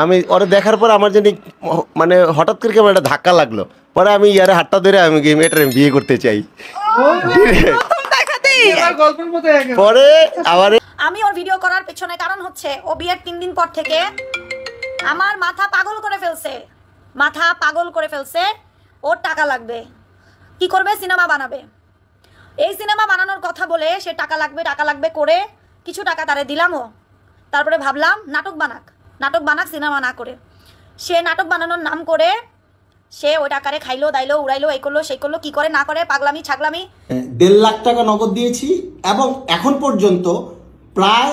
আমি ওরে দেখার পর আমার জানি মানে হঠাৎ করে কেমন একটা ধাক্কা লাগলো, পরে আমি ইয়ারে হাতটা ধরে আমি মেয়েটার বিয়ে করতে চাই। পরে আবার আমি ওর ভিডিও করার পেছনে কারণ হচ্ছে ও বিয়ের 3 দিন পর থেকে আমার মাথা পাগল করে ফেলছে। ওর টাকা লাগবে, কি করবে? সিনেমা বানাবে। এই সিনেমা বানানোর কথা বলে সে টাকা লাগবে করে কিছু টাকা তারে দিলামও। তারপরে ভাবলাম নাটক বানাক সিনেমা না করে। সে নাটক বানানোর নাম করে সে ওই টাকারে খাইলো দাইলো উড়াইলো, এই করলো সেই করলো, কি করে না করে, পাগলামি ছাগলামি। 1.5 লাখ টাকা নগদ দিয়েছি এবং এখন পর্যন্ত প্রায়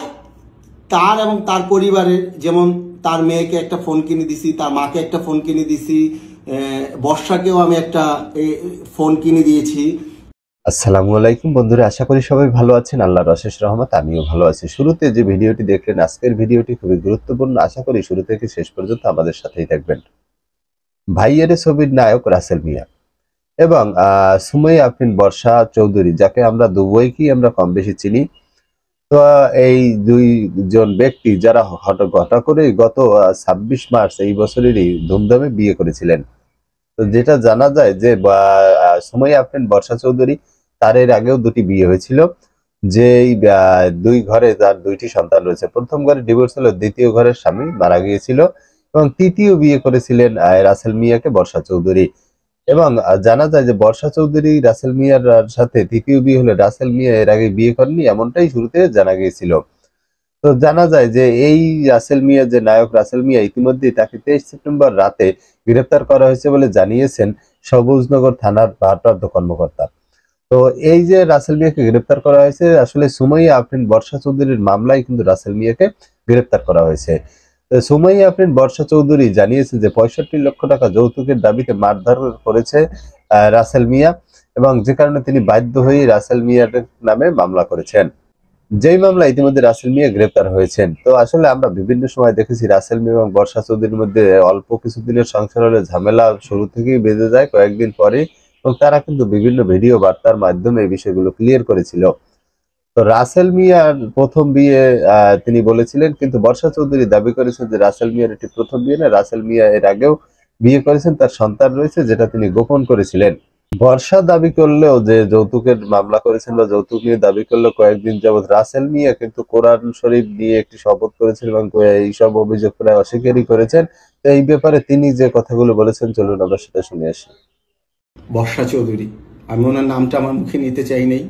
তার এবং তার পরিবারের, যেমন তার মেয়েকে একটা ফোন কিনে দিছি, তার মাকে একটা ফোন কিনে দিছি, বর্ষাকেও আমি একটা ফোন কিনে দিয়েছি। আসসালামু আলাইকুম বন্ধুরা, আশা করি সবাই ভালো আছেন। আল্লাহর অশেষ রহমত, আমিও ভালো আছি। শুরুতে যে ভিডিওটি দেখলেন, আজকের ভিডিওটি খুবই গুরুত্বপূর্ণ। আশা করি শুরু থেকে শেষ পর্যন্ত আমাদের সাথেই থাকবেন। ভাইয়ের ছবির নায়ক রাসেল মিয়া এবং সুমাইয়া আফরিন বর্ষা চৌধুরী, যাকে আমরা দুবইকেই আমরা কম বেশি চিনি। তো এই দুইজন ব্যক্তি যারা হঠাৎ করে গত 26 মার্চ এই বছরেরই ধুমধামে বিয়ে করেছিলেন। তো যেটা জানা যায় যে সুমাইয়া আফরিন বর্ষা চৌধুরী, তার এর আগেও দুটি বিয়ে হয়েছিল, যে দুই ঘরে তার 2টি সন্তান রয়েছে। প্রথম ঘরে ডিভোর্স হলো, দ্বিতীয় ঘরের স্বামী মারা গিয়েছিল এবং তৃতীয় বিয়ে করেছিলেন রাসেল মিয়াকে বর্ষা চৌধুরী। এবং জানা যায় যে বর্ষা চৌধুরী রাসেল মিয়ার সাথে তৃতীয় বিয়ে হলে রাসেল মিয়া এর আগে বিয়ে করেনি, এমনটাই শুরুতে জানা গিয়েছিল। তো জানা যায় যে এই রাসেল মিয়া, যে নায়ক রাসেল মিয়া, ইতিমধ্যে তাকে 23 সেপ্টেম্বর রাতে গ্রেফতার করা হয়েছে বলে জানিয়েছেন সবুজনগর থানার ভারপ্রাপ্ত কর্মকর্তা। তো এই যে রাসেল মিয়াকে গ্রেফতার করা হয়েছে, আসলে সুমাইয়া আফরিন বর্ষা চৌধুরীর মামলায় কিন্তু রাসেল মিয়াকে গ্রেফতার করা হয়েছে। সুমাইয়া আফরিন বর্ষা চৌধুরী জানিয়েছে যে 65 লক্ষ টাকা যৌতুকের দাবিতে মারধর করেছে রাসেল মিয়া, এবং যে কারণে তিনি বাধ্য হয়ে রাসেল মিয়ার নামে মামলা করেছেন, যেই মামলা ইতিমধ্যে রাসেল মিয়া গ্রেফতার হয়েছেন। তো আসলে আমরা বিভিন্ন সময় দেখেছি রাসেল মিয়া এবং বর্ষা চৌধুরীর মধ্যে অল্প কিছুদিনের সংসার হলে ঝামেলা শুরু থেকেই বেঁধে যায় কয়েকদিন পরে, এবং তারা কিন্তু বিভিন্ন ভিডিও বার্তার মাধ্যমে এই বিষয়গুলো ক্লিয়ার করেছিল। তো রাসেল মিয়ার প্রথম বিয়ে তিনি বলেছিলেন, কিন্তু বর্ষা চৌধুরী দাবি করেছেন যে রাসেল মিয়ার এটি প্রথম বিয়ে না, রাসেল মিয়া এর আগেও বিয়ে করেছেন, তার সন্তান রয়েছে, যেটা তিনি গোপন করেছিলেন। বর্ষা দাবি করলেও যে যৌতুকের মামলা করেছেন বা যৌতুক নিয়ে দাবি করলেও কয়েকদিন যাবৎ রাসেল মিয়া কিন্তু কোরআন শরীফ নিয়ে একটি শপথ করেছেন এবং এইসব অভিযোগ প্রায় অস্বীকারই করেছেন। তো এই ব্যাপারে তিনি যে কথাগুলো বলেছেন, চলুন আমরা সেটা শুনে আসি। বর্ষা চৌধুরী, আমি ওনার নামটা আমার মুখে নিতে চাই নাই,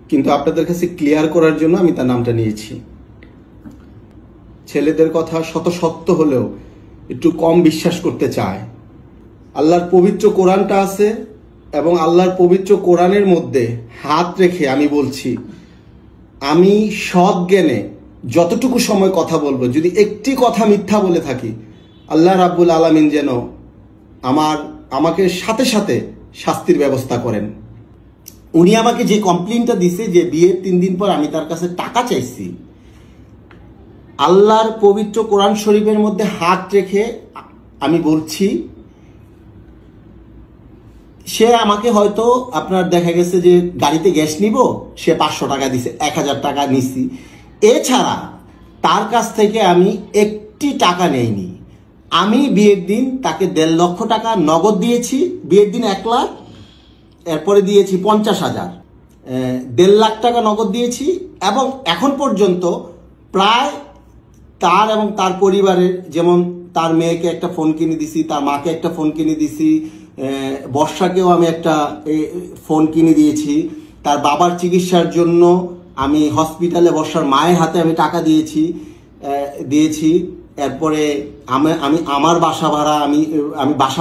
কিন্তু আপনাদের কাছে ক্লিয়ার করার জন্য আমি তার নামটা নিয়েছি। ছেলেদের কথা শত সত্য হলেও একটু কম বিশ্বাস করতে চায়। আল্লাহর পবিত্র কোরআনটা আছে এবং আল্লাহর পবিত্র কোরআনের মধ্যে হাত রেখে আমি বলছি, আমি সৎ জ্ঞানে যতটুকু সময় কথা বলবো, যদি একটি কথা মিথ্যা বলে থাকি, আল্লাহ রাব্বুল আলামিন যেন আমাকে সাথে সাথে শাস্তির ব্যবস্থা করেন। উনি আমাকে যে কমপ্লেইনটা দিছে যে বিয়ের 3 দিন পর আমি তার কাছে টাকা চাইছি, আল্লাহর পবিত্র কোরআন শরীফের মধ্যে হাত রেখে আমি বলছি, সে আমাকে হয়তো আপনার দেখা গেছে যে গাড়িতে গ্যাস নিব, সে 500 টাকা দিছে, 1000 টাকা নিছি, এছাড়া তার কাছ থেকে আমি একটি টাকা নেইনি। আমি বিয়ের দিন তাকে 1.5 লক্ষ টাকা নগদ দিয়েছি, বিয়ের দিন 1 লাখ, এরপরে দিয়েছি 50,000, 1.5 লাখ টাকা নগদ দিয়েছি এবং এখন পর্যন্ত প্রায় তার এবং তার পরিবারের, যেমন তার মেয়েকে একটা ফোন কিনে দিছি, তার মাকে একটা ফোন কিনে দিছি, বর্ষাকেও আমি একটা ফোন কিনে দিয়েছি, তার বাবার চিকিৎসার জন্য আমি হসপিটালে বর্ষার মায়ের হাতে আমি টাকা দিয়েছি। এরপরে আমি আমার বাসা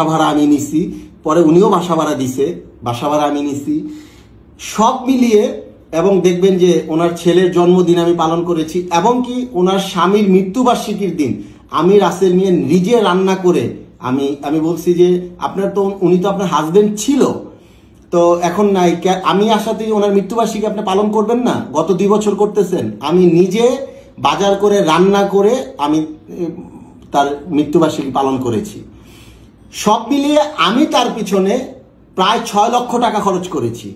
ভাড়া আমি নিছি, পরে উনিও বাসা ভাড়া দিছে, বাসা ভাড়া আমি নিছি, সব মিলিয়ে। এবং দেখবেন যে ওনার ছেলের জন্মদিন আমি পালন করেছি, এবং কি ওনার স্বামীর মৃত্যুবার্ষিকীর দিন আমি রাসেল মিয়া নিজে রান্না করে আমি বলছি যে উনি তো আপনার হাজবেন্ড ছিল, তো এখন নাই, আমি আসাতেই ওনার মৃত্যুবার্ষিকী আপনি পালন করবেন না? গত 2 বছর করতেছেন। আমি নিজে বাজার করে রান্না করে আমি তার মৃত্যুবার্ষিকী পালন করেছি। সব মিলিয়ে আমি তার পিছনে প্রায় 6 লক্ষ টাকা খরচ করেছি,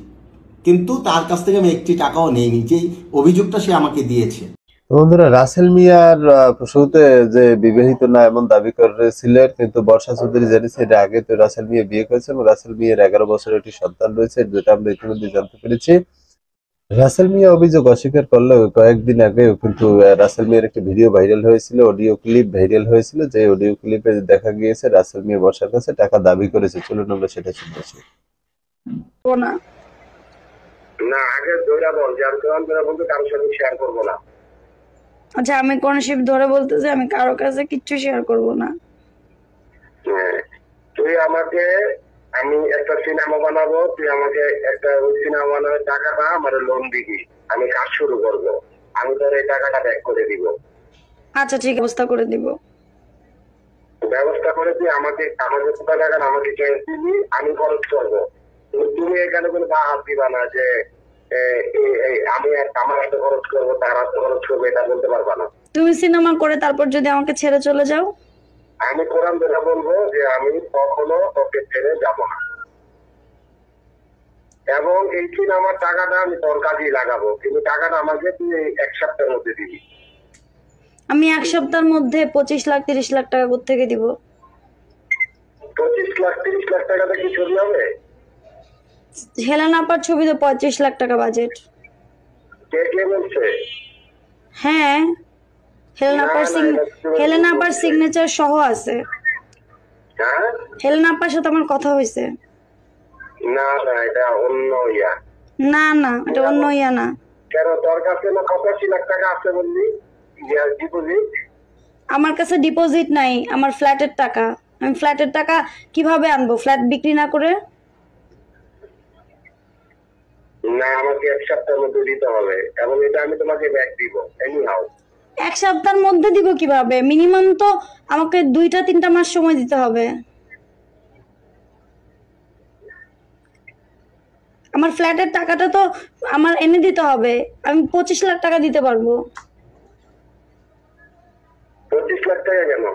কিন্তু তার কাছ থেকে আমি একটি টাকাও নেইনি, যেই অভিযোগটা সে আমাকে দিয়েছে। তো বন্ধুরা, রাসেল মিয়ার শুরুতে যে বিবাহিত না এমন দাবি করেছিলেন, কিন্তু বর্ষা চৌধুরী জানিয়েছে এটা আগে তো রাসেল মিয়া বিয়ে করেছে এবং রাসেল মিয়ার 11 বছরের একটি সন্তান রয়েছে, যেটা আমরা ইতিমধ্যে জানতে পেরেছি। রাসেল মিয়া অভিযোগ অস্বীকার করলেও কয়েকদিন আগে কিন্তু রাসেল মিয়ার একটি ভিডিও ভাইরাল হয়েছিল, অডিও ক্লিপ ভাইরাল হয়েছিল, যে অডিও ক্লিপে দেখা গিয়েছে রাসেল মিয়া বর্ষার কাছে টাকা দাবি করেছে। চলুন আমরা সেটা শুনতেছি। না না, আগে ধরে বল যে আমি কোরআন ধরে বলতে কারোর সাথে শেয়ার করবো না। আচ্ছা, আমি কোন শিব ধরে বলতেছি আমি কারো কাছে কিচ্ছু শেয়ার করব না। হ্যাঁ, তুই আমাকে, আমি একটা সিনেমা বানাবো, তুই আমাকে একটা ওই সিনেমা বানানোর টাকাটা আমার লোন দিবি, আমি কাজ শুরু করব, আমি তোর এই টাকাটা ব্যাক করে দিব। আচ্ছা ঠিক, ব্যবস্থা করে দিব। ব্যবস্থা করে তুই আমাকে আমাকে টাকাটা আমাকে চেঞ্জ দিবি, আমি খরচ করবো। কিন্তু তুমি এখানে কোনো পা হাত দিবা না যে আমি আমার হাতে খরচ করবো, তার হাতে খরচ করবো, এটা বলতে পারবা না। তুমি সিনেমা করে তারপর যদি আমাকে ছেড়ে চলে যাও? আমি কোরআন ধরে বলবো যে আমি কখনো তোকে ছেড়ে যাব না, এবং এই সিনেমার টাকাটা আমি তোর কাজেই লাগাবো, কিন্তু টাকাটা আমাকে তুই এই 1 সপ্তাহের মধ্যে দিবি। আমি 1 সপ্তাহের মধ্যে 25 লাখ 30 লাখ টাকা কোত্থেকে দিব? 25 লাখ 30 লাখ টাকাতে কি ছবি হবে? হেলেনা আপার ছবি তো 35 লাখ টাকা বাজেট। কে কে বলছে? হ্যাঁ, হেলেনা আপার সিগনেচার সহ আছে। হ্যাঁ, হেলেনা আপার সাথে আমার কথা হয়েছে। না না, এটা অন্য ইয়া। না না, এটা অন্য ইয়া না। কেন, তোর কাছে না 85 লাখ টাকা আছে বললি ডিপোজিট? আমার কাছে ডিপোজিট নাই, আমার ফ্ল্যাটের টাকা। আমি ফ্ল্যাটের টাকা কিভাবে আনবো ফ্ল্যাট বিক্রি না করে? না, আমাকে 1 সপ্তাহের মধ্যে দিতে হবে, এবং এটা আমি তোমাকে ব্যাক দিব এনি হাউ। 1 সপ্তাহের মধ্যে দিব কিভাবে? মিনিমাম তো আমাকে 2-3 মাস সময় দিতে হবে। আমার ফ্ল্যাটের টাকাটা তো আমার এনে দিতে হবে। আমি 25 লাখ টাকা দিতে পারবো। 25 লাখ টাকা কেন?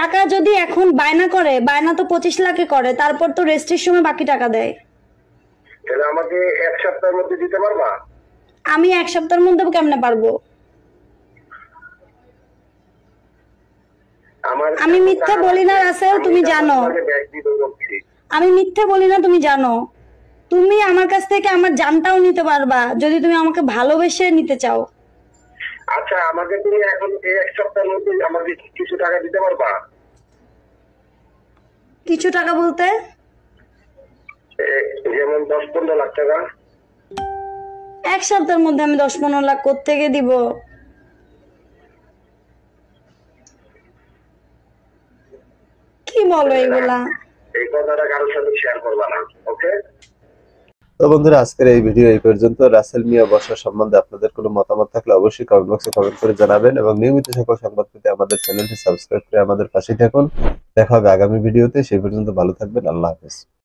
টাকা যদি এখন বায়না করে, বায়না তো 25 লাখে করে, তারপর তো রেস্টের সময় বাকি টাকা দেয়। তাহলে আমাকে 1 সপ্তাহের মধ্যে দিতে পারবা? আমি 1 সপ্তাহের মধ্যে কেমনে পারবো? আমি মিথ্যা বলি না রাসেল, তুমি জানো। আমি মিথ্যে বলি না, তুমি জানো। তুমি আমার কাছ থেকে আমার জানটাও নিতে পারবা যদি তুমি আমাকে ভালোবেসে নিতে চাও। আচ্ছা, আমাকে তুমি এখন এই 1 সপ্তাহের মধ্যে আমাকে কিছু টাকা দিতে পারবা? কিছু টাকা বলতে? যেমন 10-15 লাখ টাকা। 1 সপ্তাহের মধ্যে আমি 10-15 লাখ কোত্থেকে দিব? কি বলো এগুলা? এই কথাটা কারোর সাথে শেয়ার করবা না, ওকে? তো বন্ধুরা, আজকের এই ভিডিও এই পর্যন্ত। রাসেল মিয়া বর্ষা সম্বন্ধে আপনাদের কোনো মতামত থাকলে অবশ্যই কমেন্ট বক্সে কমেন্ট করে জানাবেন এবং নিয়মিত সকল সংবাদ পেতে আমাদের চ্যানেলটি সাবস্ক্রাইব করে আমাদের পাশেই থাকুন। দেখা হবে আগামী ভিডিওতে, সেই পর্যন্ত ভালো থাকবেন। আল্লাহ হাফেজ।